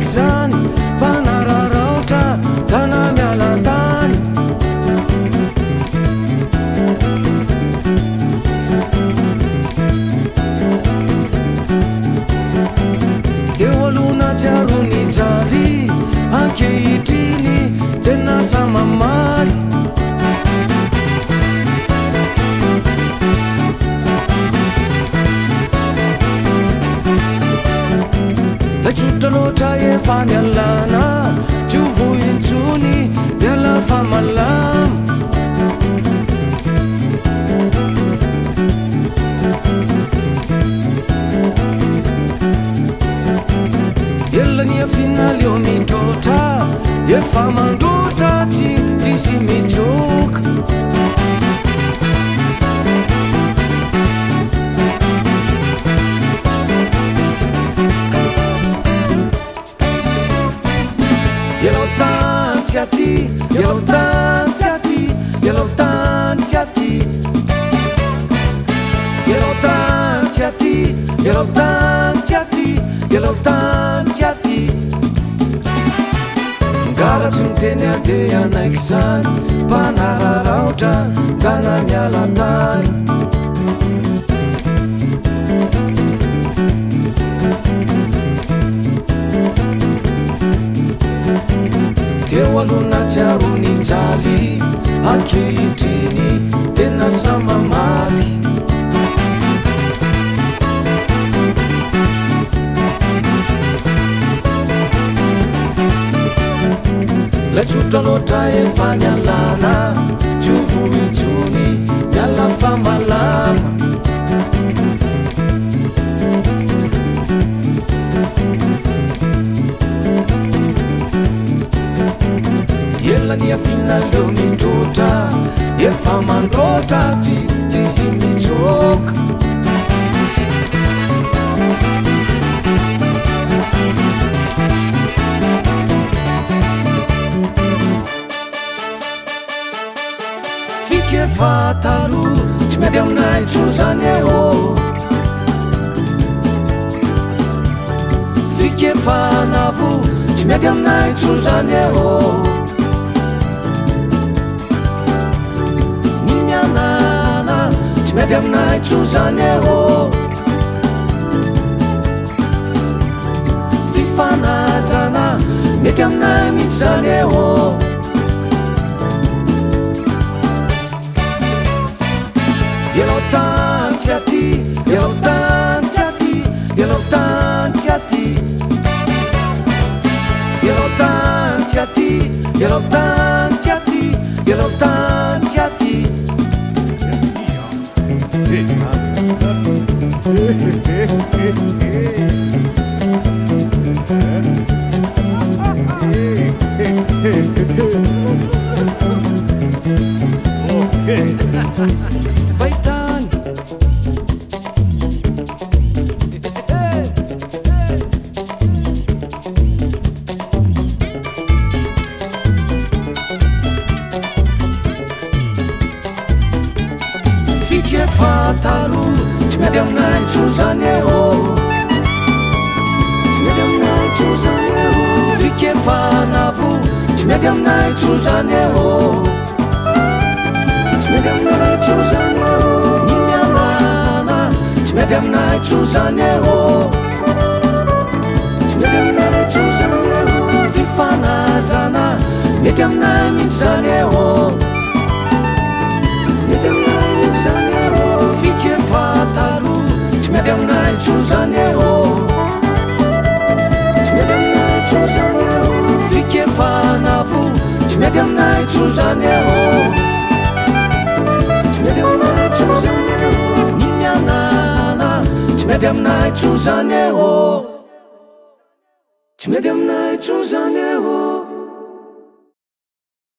naiky zany mpanararaotra dana mialatany teo alona tsiarony jaly ankehitriny tena samamaly laitsotra loatra efa nialana tsy ho vointsony miala fa malama elania finaly eo mitrotra efa mandrotra tsisy mitsoka yellow tany aty yellow tany aty yellow tany aty yellow tany aty yellow tany aty yellow tany aty ngaratsy miteny ade anaiky zany mpanararaotra dana mialatany teo alona tsiarony jaly ankehitriny tena samamaly laitsotra loatra efa nialana tsy ho vointsony miala fa malama elania finaly eo mitrotra efa mandrotra tsisy mitsoka fiky efa talo tsy mety aminay tso zany eo fiky efa navo tsy mety aminay tso zany eo mety aminay tso zany eo fifanajana mety aminay mitsy zany eo yellow tany aty yellow tany aty yellow tany aty yellow tany aty yellow tany aty yellow tany aty baitany fiky efa talo tsy mety aminay tso zany eo tsy mety aminay tso zany eo fiky efa navo tsy mety aminay tso zany eo tsy mety aminay tso zany eo ny mialana tsy mety aminay tso zany eo tsy mety aminay tso zany eo fifanajana mety aminay mitsy zany eo mety aminay mitsy zany eo fiky efa talo tsy mety aminay tso zany eo tsy mety aminay tso zany eo fiky efa navo tsy mety aminay tso zany eo tsy mety aminay tso zany eo ny mianana tsy mety aminay tso zany eo tsy mety aminay tso zany eo